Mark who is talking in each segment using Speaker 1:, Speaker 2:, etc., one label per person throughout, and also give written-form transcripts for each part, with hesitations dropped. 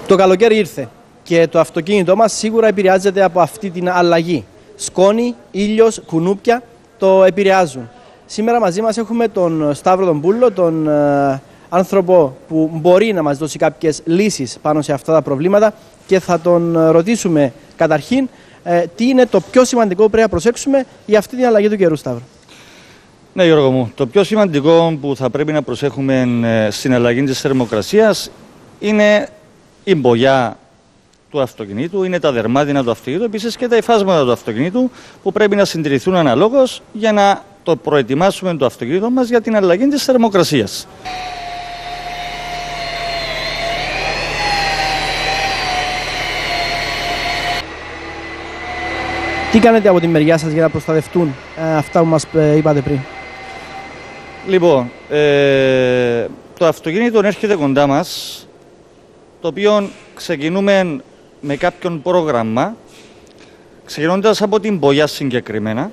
Speaker 1: Το καλοκαίρι ήρθε και το αυτοκίνητό μας σίγουρα επηρεάζεται από αυτή την αλλαγή. Σκόνη, ήλιος, κουνούπια το επηρεάζουν. Σήμερα μαζί μας έχουμε τον Σταύρο τον Πούλο, τον άνθρωπο που μπορεί να μας δώσει κάποιες λύσεις πάνω σε αυτά τα προβλήματα και θα τον ρωτήσουμε καταρχήν τι είναι το πιο σημαντικό που πρέπει να προσέξουμε για αυτή την αλλαγή του καιρού, Σταύρο.
Speaker 2: Ναι, Γιώργο μου, το πιο σημαντικό που θα πρέπει να προσέχουμε στην αλλαγή της θερμοκρασίας είναι η μπογιά του αυτοκινήτου, είναι τα δερμάτινα του αυτοκινήτου, επίσης και τα υφάσματα του αυτοκινήτου που πρέπει να συντηρηθούν αναλόγως για να το προετοιμάσουμε το αυτοκίνητο μας για την αλλαγή της θερμοκρασίας.
Speaker 1: Τι κάνετε από τη μεριά σας για να προστατευτούν αυτά που μας είπατε πριν?
Speaker 2: Λοιπόν, το αυτοκίνητο έρχεται κοντά μας, το οποίο ξεκινούμε με κάποιον πρόγραμμα, ξεκινώντας από την μπογιά συγκεκριμένα.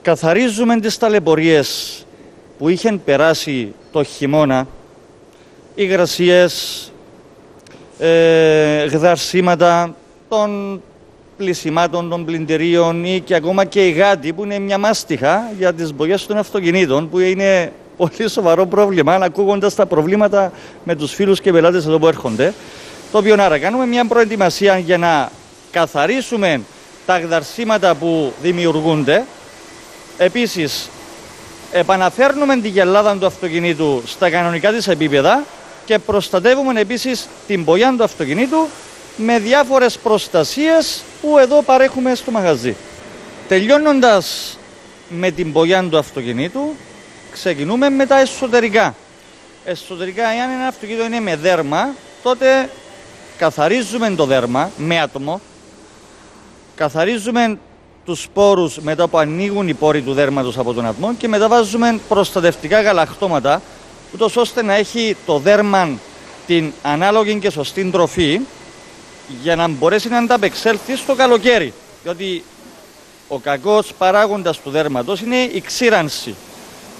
Speaker 2: Καθαρίζουμε τις ταλαιπωρίες που είχαν περάσει το χειμώνα, υγρασίες, γδαρσίματα των πλησιμάτων των πλυντηρίων ή και ακόμα και η γάτη που είναι μια μάστιχα για τις μπογιές των αυτοκινήτων, που είναι πολύ σοβαρό πρόβλημα, ακούγοντας τα προβλήματα με τους φίλους και πελάτες εδώ που έρχονται. Το οποίο άρα κάνουμε μια προετοιμασία για να καθαρίσουμε τα γδαρσίματα που δημιουργούνται. Επίσης, επαναφέρνουμε τη γυαλάδα του αυτοκινήτου στα κανονικά της επίπεδα και προστατεύουμε επίσης την μπογιά του αυτοκινήτου με διάφορες προστασίες που εδώ παρέχουμε στο μαγαζί. Τελειώνοντας με την μπογιά του αυτοκινήτου, ξεκινούμε με τα εσωτερικά. Εσωτερικά, εάν ένα αυτοκίνητο είναι με δέρμα, τότε καθαρίζουμε το δέρμα με άτομο, καθαρίζουμε τους σπόρους μετά που ανοίγουν οι πόροι του δέρματος από τον ατμό και μετά βάζουμε προστατευτικά γαλακτώματα, ούτως ώστε να έχει το δέρμα την ανάλογη και σωστή τροφή για να μπορέσει να ανταπεξέλθει στο καλοκαίρι. Διότι ο κακός παράγοντας του δέρματος είναι η ξύρανση,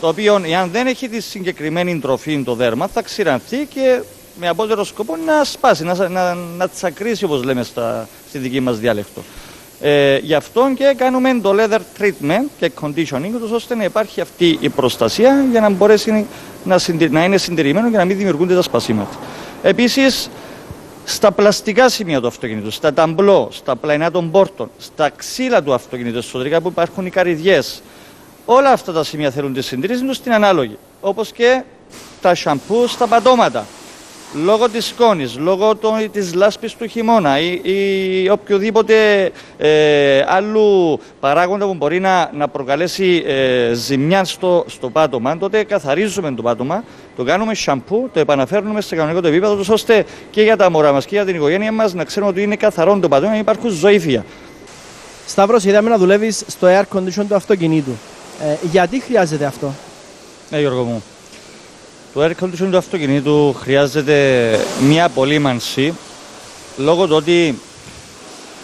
Speaker 2: το οποίο εάν δεν έχει τη συγκεκριμένη τροφή το δέρμα θα ξηρανθεί και με απότερο σκοπό να σπάσει, να τσακρίσει, όπως λέμε στη δική μας διάλεκτο. Γι' αυτό και κάνουμε το leather treatment και conditioning, ώστε να υπάρχει αυτή η προστασία για να μπορέσει να είναι συντηρημένο και να μην δημιουργούνται τα σπασίματα. Επίσης, στα πλαστικά σημεία του αυτοκινήτου, στα ταμπλό, στα πλαϊνά των πόρτων, στα ξύλα του αυτοκινήτου εσωτερικά που υπάρχουν οι καρυδιές, όλα αυτά τα σημεία θέλουν τη συντήρηση τους στην ανάλογη. Όπως και τα σαμπού στα πατώματα. Λόγω της σκόνης, λόγω της λάσπης του χειμώνα ή οποιοδήποτε άλλου παράγοντα που μπορεί να προκαλέσει ζημιά στο πάτωμα, τότε καθαρίζουμε το πάτωμα, το κάνουμε σαμπού, το επαναφέρνουμε σε κανονικό το επίπεδο, ώστε και για τα μωρά μας και για την οικογένεια μας να ξέρουμε ότι είναι καθαρό το πάτωμα, να υπάρχουν ζωήφια.
Speaker 1: Σταύρος, είδαμε να δουλεύεις στο air condition του αυτοκινήτου. Γιατί χρειάζεται αυτό?
Speaker 2: Ναι, Γιώργο μου. Το air condition του αυτοκινήτου χρειάζεται μια απολύμανση λόγω του ότι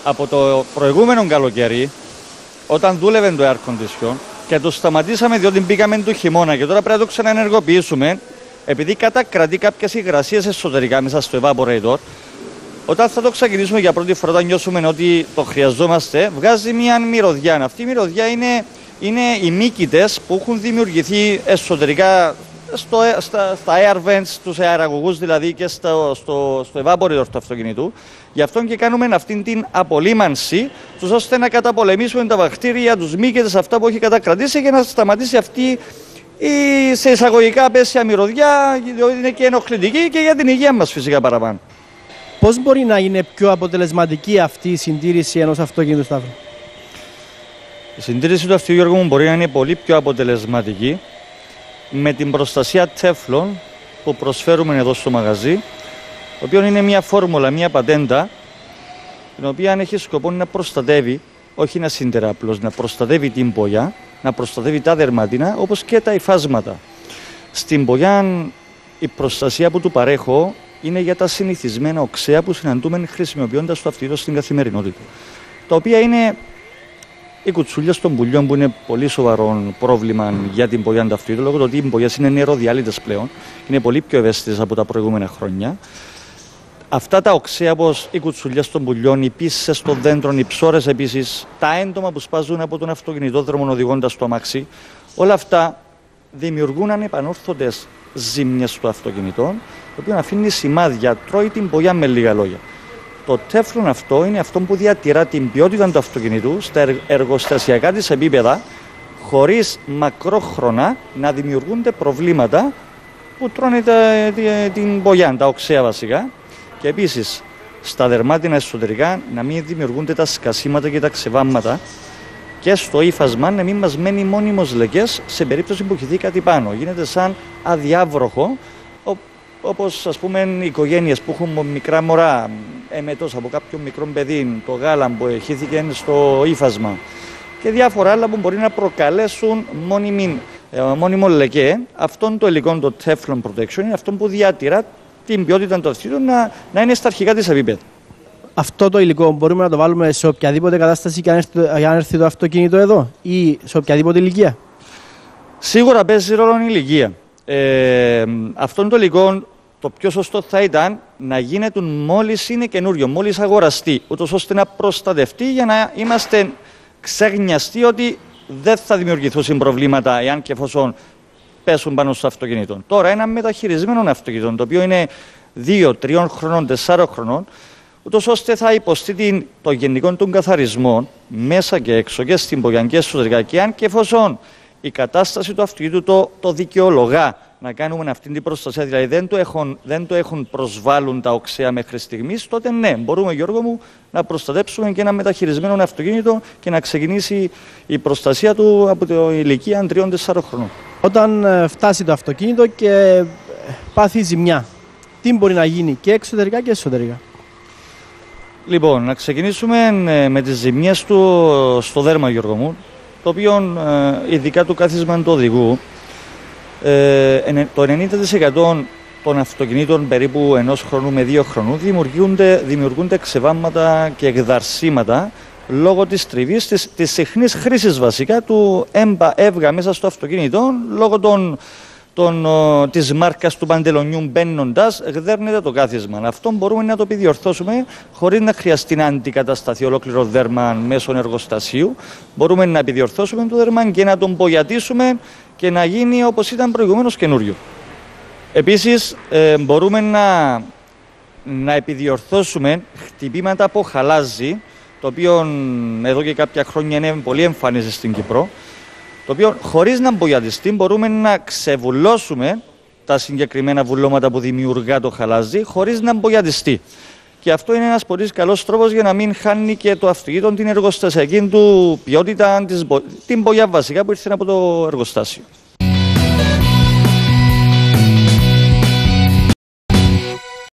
Speaker 2: από το προηγούμενο καλοκαίρι, όταν δούλευε το air condition και το σταματήσαμε διότι μπήκαμε του χειμώνα και τώρα πρέπει να το ξαναενεργοποιήσουμε, επειδή κατακρατεί κάποιες υγρασίες εσωτερικά μέσα στο evaporator, όταν θα το ξεκινήσουμε για πρώτη φορά, όταν νιώσουμε ότι το χρειαζόμαστε, βγάζει μια μυρωδιά. Αυτή η μυρωδιά είναι οι μύκητες που έχουν δημιουργηθεί εσωτερικά στα air vents, στους αεραγωγούς δηλαδή και στο evaporator του αυτοκινήτου. Γι' αυτό και κάνουμε αυτή την απολύμανση, ώστε να καταπολεμήσουμε τα βακτήρια, τους μύκητες αυτά που έχει κατακρατήσει και να σταματήσει αυτή η σε εισαγωγικά απέσια μυρωδιά, διότι είναι και ενοχλητική και για την υγεία μας φυσικά παραπάνω.
Speaker 1: Πώς μπορεί να είναι πιο αποτελεσματική αυτή η συντήρηση ενός αυτοκίνητου, Σταύρο?
Speaker 2: Η συντήρηση του αυτοκίνητου μου μπορεί να είναι πολύ πιο αποτελεσματική με την προστασία Teflon που προσφέρουμε εδώ στο μαγαζί, το οποίο είναι μια φόρμουλα, μια πατέντα, την οποία έχει σκοπό να προστατεύει, όχι να συντηρεί απλώς, να προστατεύει την μπογιά, να προστατεύει τα δερματίνα όπως και τα υφάσματα. Στην μπογιά η προστασία που του παρέχω είναι για τα συνηθισμένα οξέα που συναντούμε χρησιμοποιώντας το αυτοκίνητο στην καθημερινότητα, τα οποία είναι οι κουτσούλες των πουλιών, που είναι πολύ σοβαρό πρόβλημα για την μπογιά του αυτοκίνητου, λόγω του ότι οι μπογιές είναι νεροδιάλυτες πλέον, είναι πολύ πιο ευαίσθητες από τα προηγούμενα χρόνια. Αυτά τα οξέα, όπως οι κουτσουλιές των πουλιών, οι πίσσες των δέντρων, οι ψώρες επίσης, τα έντομα που σπάζουν από τον αυτοκινητόδρομο οδηγώντας στο αμάξι, όλα αυτά δημιουργούν ανεπανόρθωτες ζήμιες στο αυτοκίνητο, το οποίο αφήνει σημάδια, τρώει την πογιά με λίγα λόγια. Το τέφλον αυτό είναι αυτό που διατηρά την ποιότητα του αυτοκινήτου στα εργοστασιακά της επίπεδα, χωρίς μακρόχρονα να δημιουργούνται προβλήματα που τρώνε την πογιά, τα οξέα βασικά. Και επίσης στα δερμάτινα εσωτερικά να μην δημιουργούνται τα σκασίματα και τα ξεβάμματα, και στο ύφασμα να μην μας μένει μόνιμος λεκές σε περίπτωση που χυθεί κάτι πάνω. Γίνεται σαν αδιάβροχο, όπως ας πούμε οι οικογένειες που έχουν μικρά μωρά, εμετός από κάποιο μικρό παιδί, το γάλα που χύθηκε στο ύφασμα και διάφορα άλλα που μπορεί να προκαλέσουν μόνιμο λεκέ. Αυτό το υλικό, το Teflon Protection, είναι αυτό που διατηρά την ποιότητα του αυτοκινήτου να είναι στα αρχικά της επίπεδα.
Speaker 1: Αυτό το υλικό μπορούμε να το βάλουμε σε οποιαδήποτε κατάσταση και αν έρθει το αυτοκίνητο εδώ ή σε οποιαδήποτε ηλικία?
Speaker 2: Σίγουρα παίζει ρόλο η ηλικία. Αυτό το υλικό, το πιο σωστό θα ήταν να γίνεται μόλις είναι καινούριο, μόλις αγοραστεί, ούτως ώστε να προστατευτεί για να είμαστε ξεγνιαστοί ότι δεν θα δημιουργηθούν προβλήματα εάν και εφόσον πέσουν πάνω στο αυτοκίνητο. Τώρα, ένα μεταχειρισμένο αυτοκίνητο, το οποίο είναι 2, 3 χρονών, 4 χρονών, ούτως ώστε θα υποστεί το γενικό του καθαρισμό μέσα και έξω και στην πογιά και εσωτερικά, και αν και εφόσον η κατάσταση του αυτοκίνητου το δικαιολογά να κάνουμε αυτή την προστασία, δηλαδή δεν το έχουν προσβάλλουν τα οξέα μέχρι στιγμής, τότε ναι, μπορούμε, Γιώργο μου, να προστατέψουμε και ένα μεταχειρισμένο αυτοκίνητο και να ξεκινήσει η προστασία του από την ηλικία 3-4 χρονών. Όταν
Speaker 1: φτάσει το αυτοκίνητο και πάθει ζημιά, τι μπορεί να γίνει και εξωτερικά και εσωτερικά?
Speaker 2: Λοιπόν, να ξεκινήσουμε με τις ζημιές του στο δέρμα, Γιώργο μου, το οποίο ειδικά του κάθισμα του οδηγού, το 90% των αυτοκινήτων περίπου 1 χρονού με 2 χρονού δημιουργούνται ξεβάμματα και εκδαρσίματα λόγω της τριβής, της συχνής χρήσης βασικά του έβγα μέσα στο αυτοκίνητο, λόγω της μάρκας του παντελονιού μπαίνοντας, γδέρνεται το κάθισμα. Αυτό μπορούμε να το επιδιορθώσουμε χωρίς να χρειαστεί να αντικατασταθεί ολόκληρο δέρμα μέσω εργοστασίου. Μπορούμε να επιδιορθώσουμε το δέρμα και να τον πογιατίσουμε και να γίνει όπως ήταν προηγουμένως καινούριο. Επίσης, μπορούμε να επιδιορθώσουμε χτυπήματα από χαλάζι, το οποίο εδώ και κάποια χρόνια είναι πολύ εμφανές στην Κύπρο, το οποίο χωρίς να μπογιατιστεί μπορούμε να ξεβουλώσουμε τα συγκεκριμένα βουλώματα που δημιουργά το χαλάζι χωρίς να μπογιατιστεί. Και αυτό είναι ένας πολύ καλός τρόπος για να μην χάνει και το αυτοκίνητο την εργοστασιακή του ποιότητα, την μπογιά βασικά που ήρθε από το εργοστάσιο.